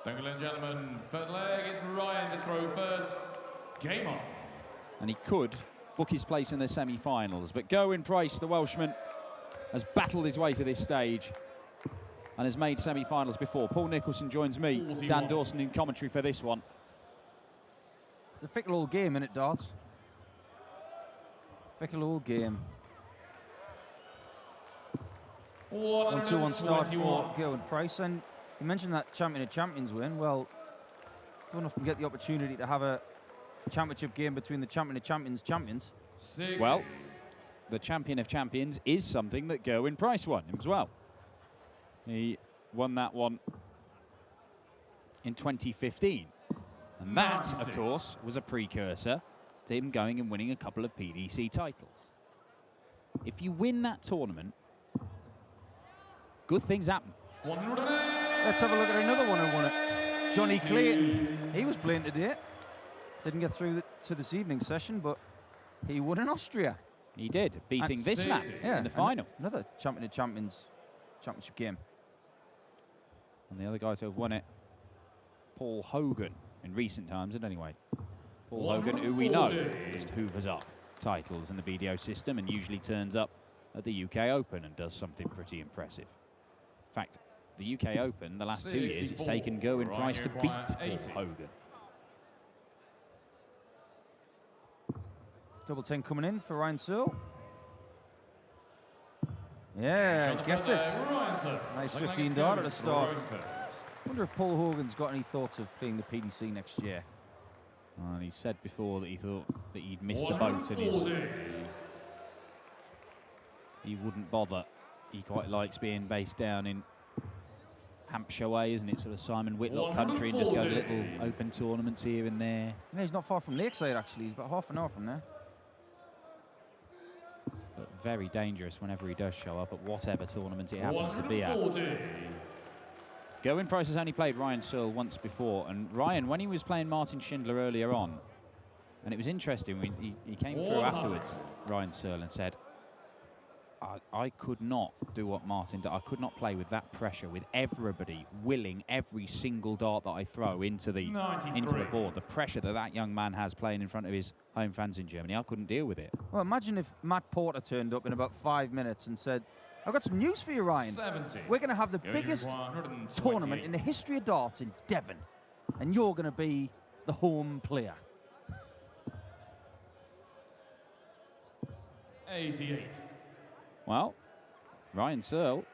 Ladies and gentlemen, first leg, it's Ryan to throw first. Game on. And he could book his place in the semi-finals, but Gerwyn Price, the Welshman, has battled his way to this stage and has made semi-finals before. Paul Nicholson joins me, 41. Dan Dawson in commentary for this one. It's a fickle old game, isn't it, darts? Fickle old game. 1-2-1 start for Gerwyn Price. And you mentioned that Champion of Champions win. Well, don't often get the opportunity to have a championship game between the Champion of Champions champions. 60. Well, the Champion of Champions is something that Gerwyn Price won as well. He won that one in 2015. And that, 96. Of course, was a precursor to him going and winning a couple of PDC titles. If you win that tournament, good things happen. Let's have a look at another one who won it. Johnny Clayton. He was playing today. Didn't get through to this evening's session, but he won in Austria. He did, beating this man in the final. Another Champion of Champions championship game. And the other guy to have won it, Paul Hogan, in recent times, and anyway. Paul Hogan, who we know just hoovers up titles in the BDO system and usually turns up at the UK Open and does something pretty impressive. In fact, the UK Open, the last 2 years, it's taken Gerwyn Price to beat Paul Hogan. Double 10 coming in for Ryan Searle. Yeah, gets it. Nice 15 dart at the start. Wonder if Paul Hogan's got any thoughts of playing the PDC next year. Well, he said before that he thought that he'd missed the boat and he wouldn't bother. He quite likes being based down in Hampshire way, isn't it? Sort of Simon Whitlock country, and just go to little open tournaments here and there. Yeah, he's not far from Lakeside, actually. He's about half an hour from there. But very dangerous whenever he does show up at whatever tournament it happens to be at. Gerwyn Price has only played Ryan Searle once before, and Ryan, when he was playing Martin Schindler earlier on, and it was interesting, he came through afterwards, Ryan Searle, and said, I could not do what Martin did. I could not play with that pressure, with everybody willing every single dart that I throw into the board. The pressure that young man has playing in front of his home fans in Germany, I couldn't deal with it. Well, imagine if Matt Porter turned up in about 5 minutes and said, I've got some news for you, Ryan. 70. We're going to have the biggest tournament in the history of darts in Devon, and you're going to be the home player. 88. Well, Ryan Searle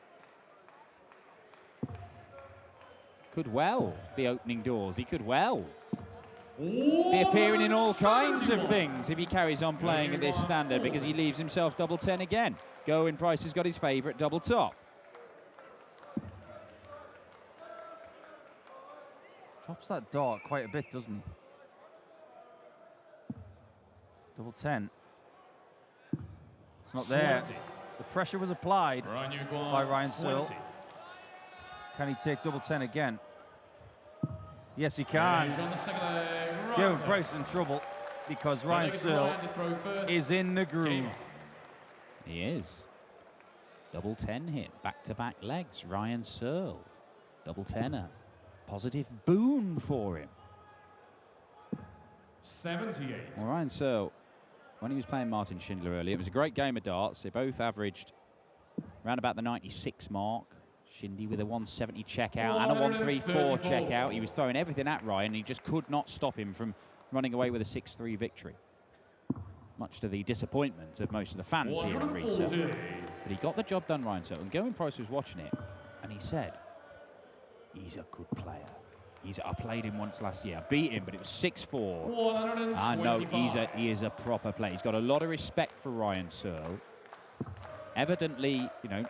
could well be opening doors. He could well be appearing in all kinds of things if he carries on playing at this standard, because he leaves himself double 10 again. Gerwyn Price has got his favourite double top. Drops that dart quite a bit, doesn't he? Double 10. It's not there. The pressure was applied by Ryan Searle. Can he take double 10 again? Yes, he can. Gerwyn Price is in trouble because Ryan Searle is in the groove. He is. Double 10 hit, back-to-back legs, Ryan Searle. Double 10er. Positive boon for him. 78. Well, Ryan Searle, when he was playing Martin Schindler earlier, it was a great game of darts. They both averaged around about the 96 mark. Shindy with a 170 checkout and a 134 checkout. He was throwing everything at Ryan, and he just could not stop him from running away with a 6-3 victory. Much to the disappointment of most of the fans here in Resale. But he got the job done, Ryan Searle. And Gerwyn Price was watching it, and he said, he's a good player. I played him once last year. I beat him, but it was 6-4. I know he is a proper player. He's got a lot of respect for Ryan Searle. Evidently, you know,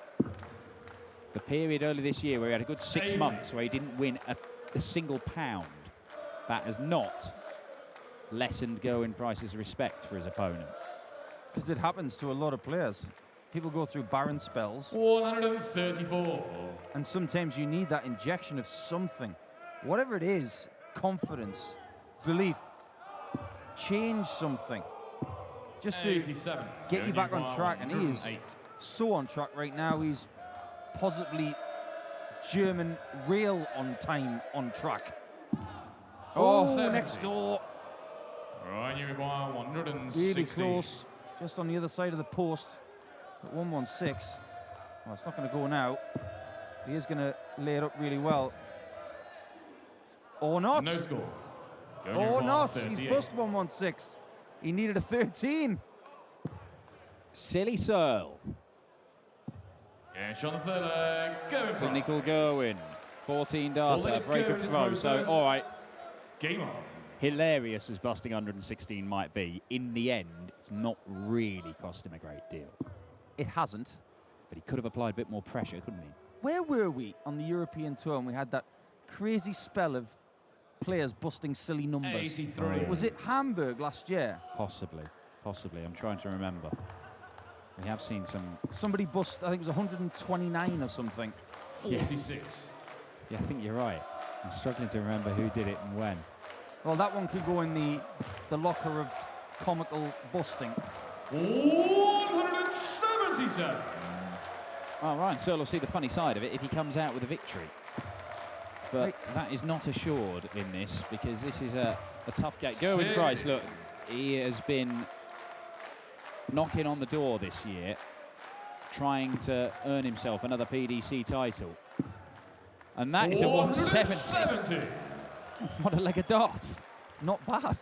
the period early this year where he had a good 6 months where he didn't win a single pound, that has not lessened Gerwyn Price's respect for his opponent. Because it happens to a lot of players. People go through barren spells. 134. And sometimes you need that injection of something. Whatever it is, confidence, belief, change something. Just to get you back on track. And he is so on track right now. He's positively German rail on time on track. Oh, next door. Ryan Uruguay, 160. Really close, just on the other side of the post at 116. Well, it's not going to go now. He is going to lay it up really well. Or not. No score. Or not. He's bust 116. He needed a 13. Silly Searle. Cash on the third leg. Going Clinical Gerwyn. 14 darter, break of throw. So, all right. Game on. Hilarious as busting 116 might be, in the end, it's not really cost him a great deal. It hasn't. But he could have applied a bit more pressure, couldn't he? Where were we on the European tour when we had that crazy spell of players busting silly numbers? 83. Was it Hamburg last year? Possibly. Possibly. I'm trying to remember. We have seen some... Somebody bust, I think it was 129 or something. 46. Yeah, I think you're right. I'm struggling to remember who did it and when. Well, that one could go in the locker of comical busting. 177. Oh, Ryan Searle will see the funny side of it if he comes out with a victory. But that is not assured in this, because this is a tough game. Gerwyn Price, look, he has been knocking on the door this year, trying to earn himself another PDC title. And that is a 170. What a leg of darts. Not bad.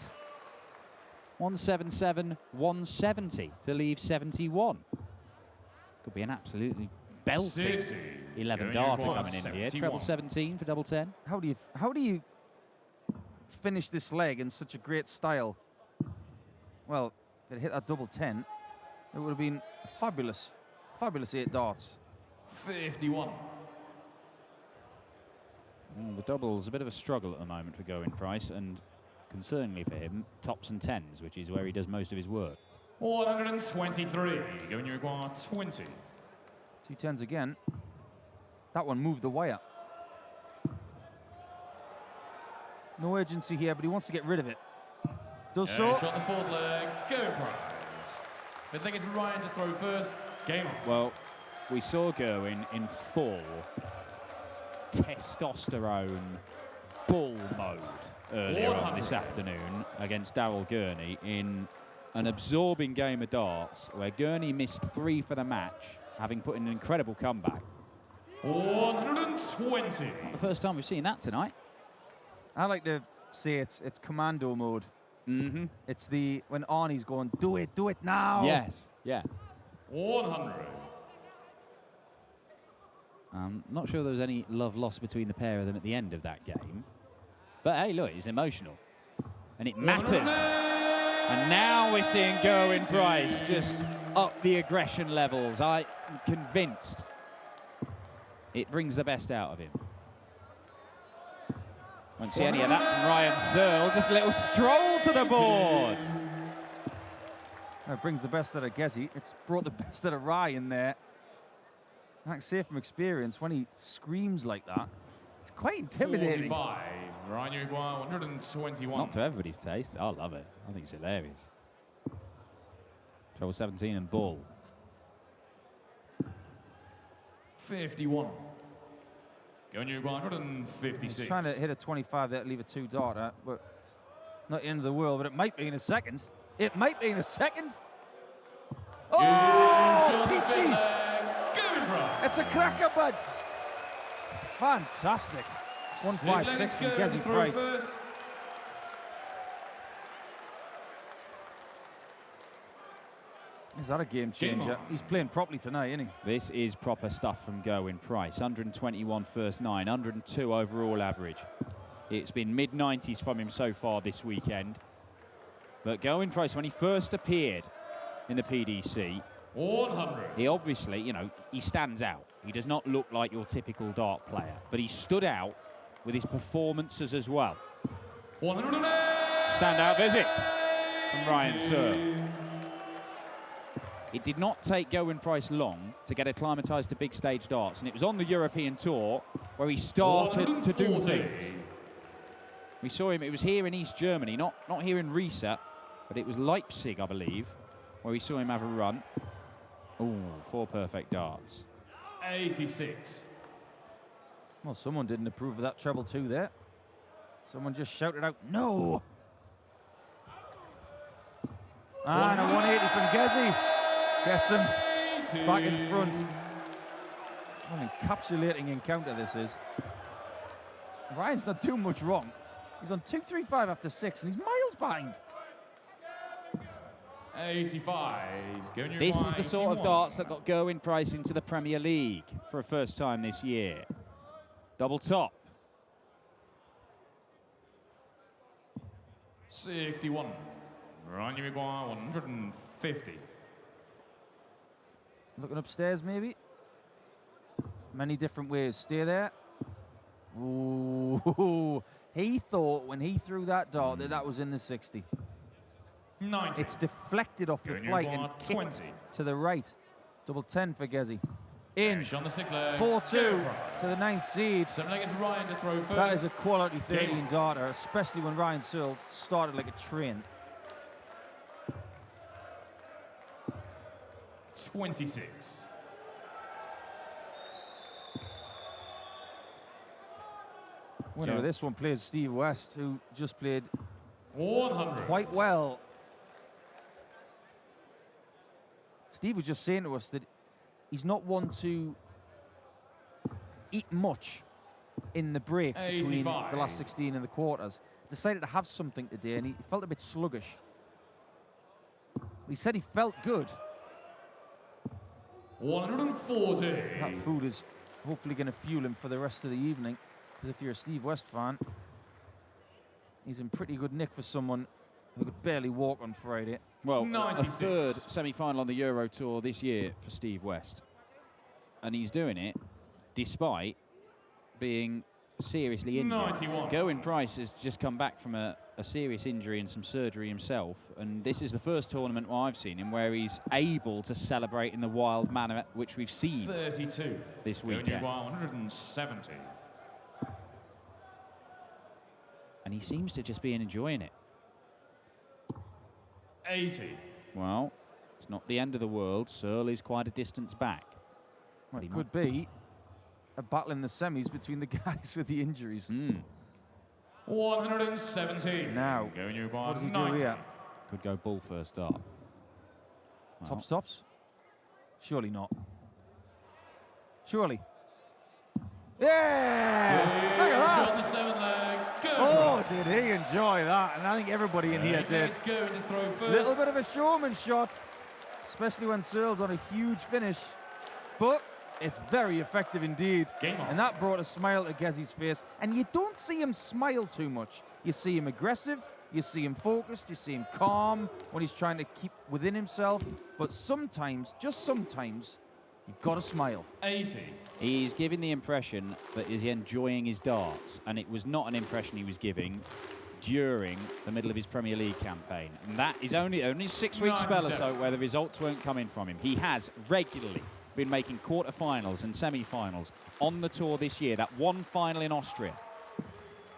177, 170 to leave 71. Could be an absolutely belting 11 darter coming in here. Treble 17 for double 10. How do you finish this leg in such a great style? Well, if it hit that double 10, it would have been fabulous. Fabulous 8 darts. 51. The double's a bit of a struggle at the moment for Gerwyn Price, and concerningly for him, tops and tens, which is where he does most of his work. 123. Gerwyn Uruguay, 20. 2 10s again. That one moved the wire. No urgency here, but he wants to get rid of it. Does so. Shot the fourth leg. Gerwyn Price. Fifth leg is Ryan to throw first. Game on. Well, we saw Gerwyn in full testosterone bull mode earlier on this afternoon against Darryl Gurney in an absorbing game of darts where Gurney missed 3 for the match, having put in an incredible comeback. 120. Not the first time we've seen that tonight. I like to say it's commando mode. Mm-hmm. It's when Arnie's going, do it now. Yes, yeah. 100. Not sure there was any love lost between the pair of them at the end of that game. But hey, look, it's emotional. And it matters. And now we're seeing Gerwyn Price just up the aggression levels. I'm convinced it brings the best out of him. Won't see any of that from Ryan Searle. Just a little stroll to the board. It brings the best out of Gezi. It's brought the best out of Ryan there. I can say from experience, when he screams like that, it's quite intimidating. 45. Ryan Uruguay, 121. Not to everybody's taste. I love it. I think it's hilarious. Treble 17 and ball. 51. Going Uruguay, 156. He's trying to hit a 25 there to leave a 2 darter, but not the end of the world, but it might be in a second. It might be in a second. Oh, peachy! It's a cracker, bud. Fantastic. 156 from Gezi Price. Is that a game changer? He's playing properly tonight, isn't he? This is proper stuff from Gerwyn Price. 121 first 9, 102 overall average. It's been mid-90s from him so far this weekend. But Gerwyn Price, when he first appeared in the PDC, 100. he obviously, you know, he stands out. He does not look like your typical dart player, but he stood out with his performances as well. 108. Standout visit from Ryan Searle. It did not take Gerwyn Price long to get acclimatised to big stage darts, and it was on the European tour where he started to do things. We saw him, it was here in East Germany, not here in Riesa, but it was Leipzig, I believe, where we saw him have a run. Ooh, 4 perfect darts. 86. Well, someone didn't approve of that treble 2 there. Someone just shouted out, no! And a 180 from Gezi. Gets him back in front. What an encapsulating encounter this is. Ryan's not doing much wrong. He's on 235 after 6, and he's miles behind. 85. This is the sort of darts that got Gerwyn Price into the Premier League for a first time this year. Double top. 61. Ryan Maguire, 150. Looking upstairs, maybe. Many different ways. Stay there. Ooh. He thought when he threw that dart that was in the 60. 90. It's deflected off the flight and kicked to the right. Double 10 for Gezi. In. 4-2 to the 9th seed. Ryan to throw first. That is a quality 13 darter, especially when Ryan Searle started like a train. 26. Winner of this one plays Steve West, who just played 100. quite well. Steve was just saying to us that he's not one to eat much in the break between the last 16 and the quarters. Decided to have something today, and he felt a bit sluggish. He said he felt good. 140. That food is hopefully going to fuel him for the rest of the evening. Because if you're a Steve West fan, he's in pretty good nick for someone who could barely walk on Friday. Well, 96. A third semi-final on the Euro Tour this year for Steve West. And he's doing it despite being seriously injured. 91. Gerwyn Price has just come back from a serious injury and some surgery himself. And this is the first tournament I've seen him where he's able to celebrate in the wild manner which we've seen 32. This weekend. 170. And he seems to just be enjoying it. 80. Well, it's not the end of the world. Searle is quite a distance back. Well, it could be a battle in the semis between the guys with the injuries. 170. Now, what does he do here? Could go bull first start. Well. Top stops? Surely not. Surely. Yeah! Look at that! Oh, did he enjoy that? And I think everybody in here did. Little bit of a showman shot, especially when Searle's on a huge finish. But it's very effective indeed. And that brought a smile to Gezi's face. And you don't see him smile too much. You see him aggressive, you see him focused, you see him calm when he's trying to keep within himself. But sometimes, just sometimes, you've got to smile. 80. He's giving the impression that he's enjoying his darts, and it was not an impression he was giving during the middle of his Premier League campaign. And that is only a 6-week spell or so where the results weren't coming from him. He has regularly been making quarterfinals and semi-finals on the tour this year. That one final in Austria.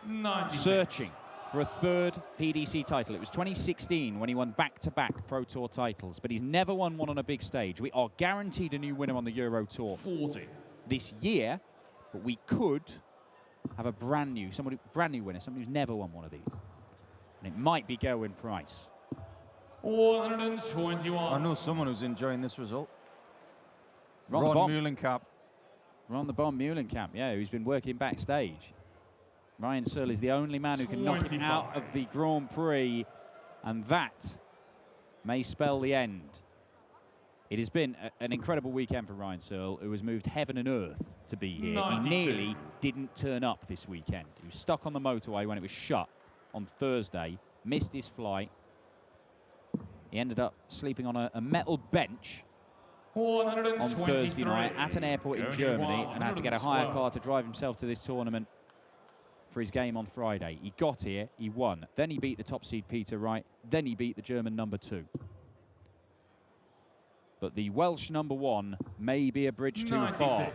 96. Searching for a third PDC title. It was 2016 when he won back-to-back Pro Tour titles, but he's never won one on a big stage. We are guaranteed a new winner on the Euro Tour 40 this year, but we could have a brand new winner, somebody who's never won one of these. And it might be Gerwyn Price. 121. I know someone who's enjoying this result. Ron Meulenkamp. Ron the Bomb Meulenkamp, yeah, who's been working backstage. Ryan Searle is the only man who can knock it out of the Grand Prix, and that may spell the end. It has been an incredible weekend for Ryan Searle, who has moved heaven and earth to be here. 92. He nearly didn't turn up this weekend. He was stuck on the motorway when it was shut on Thursday, missed his flight. He ended up sleeping on a metal bench on Thursday night at an airport in Germany and had to get a hire car to drive himself to this tournament for his game on Friday. He got here, he won. Then he beat the top seed Peter Wright. Then he beat the German number 2. But the Welsh number 1 may be a bridge too 96. far.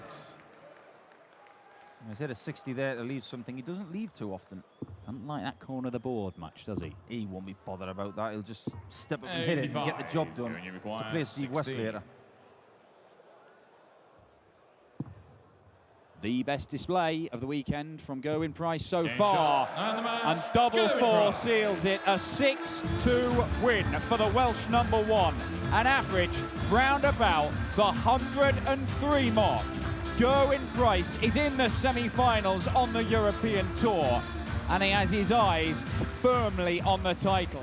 He's hit a 60 there to leave something. He doesn't leave too often. Doesn't like that corner of the board much, does he? He won't be bothered about that. He'll just step up and hit it and get the job done to play Steve West later. The best display of the weekend from Gerwyn Price so Game far. shot. And the match, And double Gerwyn four Price. seals it. A 6-2 win for the Welsh #1. An average round about the 103 mark. Gerwyn Price is in the semi-finals on the European Tour, and he has his eyes firmly on the title.